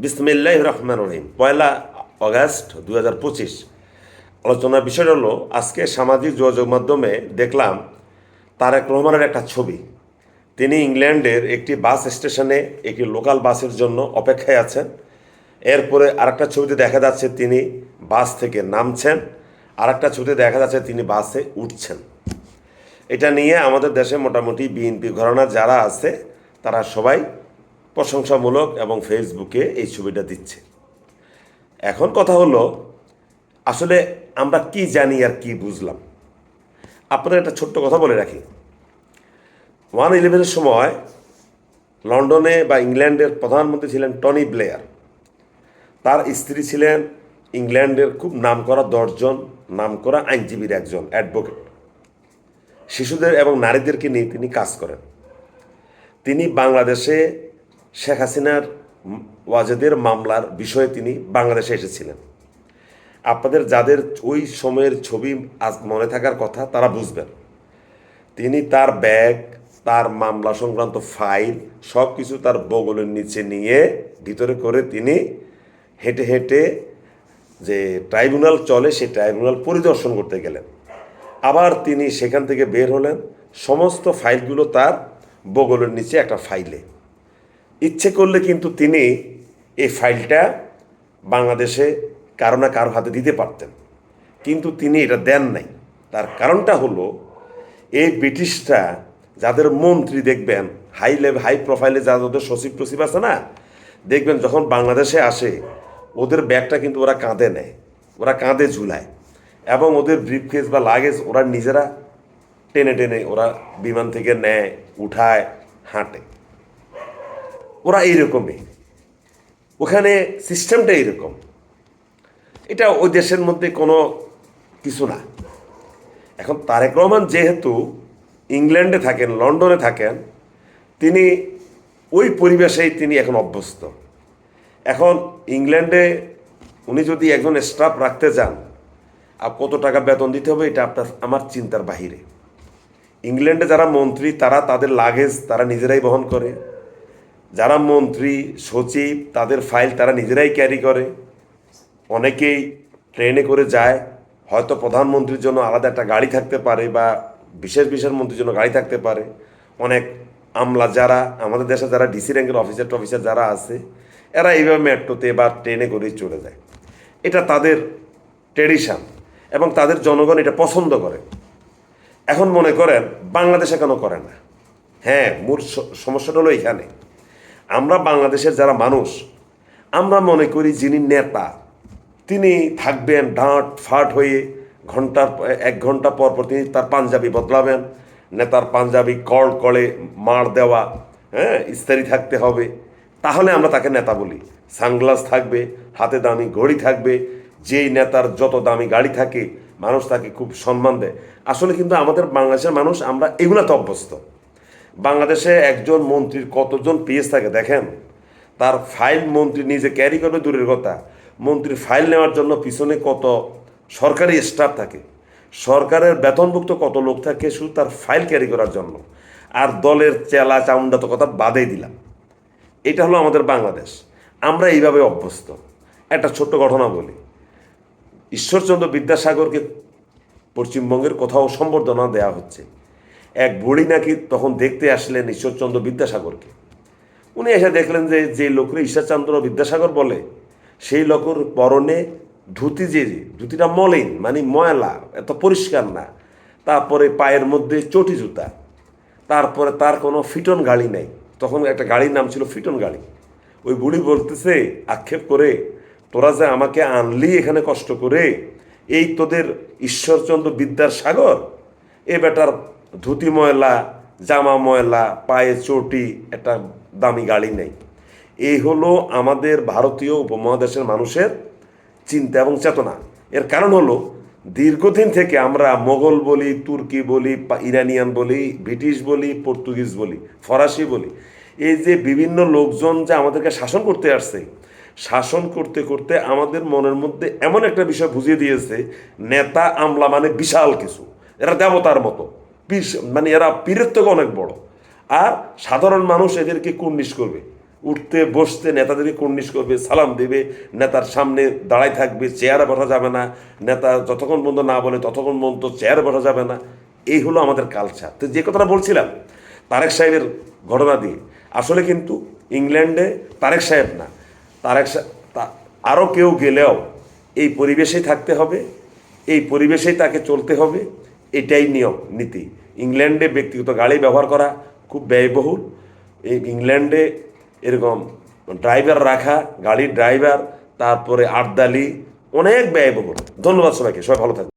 বিসমিল্লাহির রহমানির রহিম। 1 আগস্ট 2025। আলোচনার বিষয় হলো, আজকে সামাজিক যোগাযোগ মাধ্যমে দেখলাম তারেক রহমানের একটা ছবি। তিনি ইংল্যান্ডের একটি বাস স্টেশনে একটি লোকাল বাসের জন্য অপেক্ষায় আছেন। এরপরে আরেকটা ছবিতে দেখা যাচ্ছে তিনি বাস থেকে নামছেন, আরেকটা ছবিতে দেখা যাচ্ছে তিনি বাসে উঠছেন। এটা নিয়ে আমাদের দেশে মোটামুটি বিএনপি ঘরানার যারা আছে তারা সবাই প্রশংসামূলক এবং ফেসবুকে এই ছবিটা দিচ্ছে। এখন কথা হলো, আসলে আমরা কি জানি আর কি বুঝলাম। আপনাদের একটা ছোট্ট কথা বলে রাখি। 1/11-এর সময় লন্ডনে বা ইংল্যান্ডের প্রধানমন্ত্রী ছিলেন টনি ব্লেয়ার। তার স্ত্রী ছিলেন ইংল্যান্ডের খুব নামকরা 10জন নামকরা আইনজীবীর একজন, অ্যাডভোকেট। শিশুদের এবং নারীদেরকে নিয়ে তিনি কাজ করেন। তিনি বাংলাদেশে শেখ হাসিনার ওয়াজেদের মামলার বিষয়ে তিনি বাংলাদেশে এসেছিলেন। আপনাদের যাদের ওই সময়ের ছবি আজ মনে থাকার কথা তারা বুঝবেন। তিনি তার ব্যাগ, তার মামলা সংক্রান্ত ফাইল সব কিছু তার বগলের নিচে নিয়ে ভিতরে করে তিনি হেঁটে হেঁটে যে ট্রাইব্যুনাল চলে সেই ট্রাইব্যুনাল পরিদর্শন করতে গেলেন। আবার তিনি সেখান থেকে বের হলেন, সমস্ত ফাইলগুলো তার বগলের নিচে একটা ফাইলে। ইচ্ছে করলে কিন্তু তিনি এই ফাইলটা বাংলাদেশে কারো না কারো হাতে দিতে পারতেন, কিন্তু তিনি এটা দেন নাই। তার কারণটা হলো, এই ব্রিটিশরা যাদের মন্ত্রী দেখবেন হাই প্রোফাইলে যাদের সচিব টসিব আছে না, দেখবেন যখন বাংলাদেশে আসে ওদের ব্যাগটা কিন্তু ওরা কাঁধে নেয়, ওরা কাঁধে ঝুলায়, এবং ওদের ব্রিফকেস বা লাগেজ ওরা নিজেরা টেনে টেনে ওরা বিমান থেকে নেয়, উঠায়, হাঁটে। ওরা এইরকমই, ওখানে সিস্টেমটা এইরকম। এটা ওই দেশের মধ্যে কোনো কিছু না। এখন তারেক রহমান যেহেতু ইংল্যান্ডে থাকেন, লন্ডনে থাকেন, তিনি ওই পরিবেশেই তিনি এখন অভ্যস্ত। এখন ইংল্যান্ডে উনি যদি একজন স্টাফ রাখতে চান, আর কত টাকা বেতন দিতে হবে এটা আমার চিন্তার বাহিরে। ইংল্যান্ডে যারা মন্ত্রী তারা তাদের লাগেজ তারা নিজেরাই বহন করে, যারা মন্ত্রী সচিব তাদের ফাইল তারা নিজেরাই ক্যারি করে। অনেকেই ট্রেনে করে যায়, হয়তো প্রধানমন্ত্রীর জন্য আলাদা একটা গাড়ি থাকতে পারে বা বিশেষ বিশেষ মন্ত্রীর জন্য গাড়ি থাকতে পারে। অনেক আমলা যারা আমাদের দেশে যারা ডিসি র্যাঙ্কের অফিসার যারা আছে এরা এইভাবে মেট্রোতে বা ট্রেনে করেই চলে যায়। এটা তাদের ট্রেডিশন এবং তাদের জনগণ এটা পছন্দ করে। এখন মনে করেন বাংলাদেশে কেন করে না? হ্যাঁ, মূল সমস্যাটা হলো এখানে। আমরা বাংলাদেশের যারা মানুষ, আমরা মনে করি যিনি নেতা তিনি থাকবেন ডাঁট ফাট হয়ে, 1 ঘন্টা পর পর তিনি তার পাঞ্জাবি বদলাবেন, নেতার পাঞ্জাবি কড়ে মার দেওয়া, হ্যাঁ, ইস্তারি থাকতে হবে, তাহলে আমরা তাকে নেতা বলি। সানগ্লাস থাকবে, হাতে দামি ঘড়ি থাকবে, যেই নেতার যত দামি গাড়ি থাকে মানুষ তাকে খুব সম্মান দেয়। আসলে কিন্তু আমাদের বাংলাদেশের মানুষ আমরা এগুলোতে অভ্যস্ত। বাংলাদেশে একজন মন্ত্রীর কতজন পেজ থাকে দেখেন, তার ফাইল মন্ত্রী নিজে ক্যারি করবে দূরের কথা, মন্ত্রীর ফাইল নেওয়ার জন্য পিছনে কত সরকারি স্টাফ থাকে, সরকারের বেতনভুক্ত কত লোক থাকে শুধু তার ফাইল ক্যারি করার জন্য। আর দলের চেলা চামুন্ডা তো কথা বাদেই দিলাম। এটা হলো আমাদের বাংলাদেশ, আমরা এইভাবে অভ্যস্ত। একটা ছোট্ট ঘটনা বলি। ঈশ্বরচন্দ্র বিদ্যাসাগরকে পশ্চিমবঙ্গের কোথাও সম্বর্ধনা দেওয়া হচ্ছে। এক বুড়ি নাকি তখন দেখতে আসলেন ঈশ্বরচন্দ্র বিদ্যাসাগরকে। উনি এসে দেখলেন যে যে লোকের ঈশ্বরচন্দ্র বিদ্যাসাগর বলে সেই লোকের পরনে ধুতি, যে ধুতিটা মলিন মানে ময়লা, এত পরিষ্কার না, তারপরে পায়ের মধ্যে চটি জুতা, তারপরে তার কোনো ফিটন গাড়ি নেই। তখন একটা গাড়ির নাম ছিল ফিটন গাড়ি। ওই বুড়ি বলতেছে আক্ষেপ করে, তোরা যে আমাকে আনলি এখানে কষ্ট করে, এই তোদের ঈশ্বরচন্দ্র বিদ্যাসাগর, এ বেটার ধুতি ময়লা, জামা ময়লা, পায়ে চটি, একটা দামি গাড়ি নেই। এই হলো আমাদের ভারতীয় উপমহাদেশের মানুষের চিন্তা এবং চেতনা। এর কারণ হলো দীর্ঘদিন থেকে আমরা মোগল বলি, তুর্কি বলি, ইরানিয়ান বলি, ব্রিটিশ বলি, পর্তুগিজ বলি, ফরাসি বলি, এই যে বিভিন্ন লোকজন যে আমাদেরকে শাসন করতে আসছে, শাসন করতে করতে আমাদের মনের মধ্যে এমন একটা বিষয় বুঝিয়ে দিয়েছে, নেতা আমলা মানে বিশাল কিছু, এরা দেবতার মতো, মানে এরা পীরের থেকে অনেক বড়, আর সাধারণ মানুষ এদেরকে কুর্নিশ করবে। উঠতে বসতে নেতাদেরকে কুর্নিশ করবে, সালাম দেবে, নেতার সামনে দাঁড়ায় থাকবে, চেয়ারে বসা যাবে না, নেতা যতক্ষণ পর্যন্ত না বলে ততক্ষণ পর্যন্ত চেয়ারে বসা যাবে না। এই হলো আমাদের কালচার। তো যে কথাটা বলছিলাম তারেক সাহেবের ঘটনা দিয়ে, আসলে কিন্তু ইংল্যান্ডে তারেক সাহেব না, আরও কেউ গেলেও এই পরিবেশেই থাকতে হবে, এই পরিবেশেই তাকে চলতে হবে, এটাই নিয়ম নীতি। ইংল্যান্ডে ব্যক্তিগত গাড়ি ব্যবহার করা খুব ব্যয়বহুল। এই ইংল্যান্ডে এরকম ড্রাইভার রাখা, গাড়ির ড্রাইভার, তারপরে আটদালি, অনেক ব্যয়বহুল। ধন্যবাদ সবাইকে, সবাই ভালো থাকবে।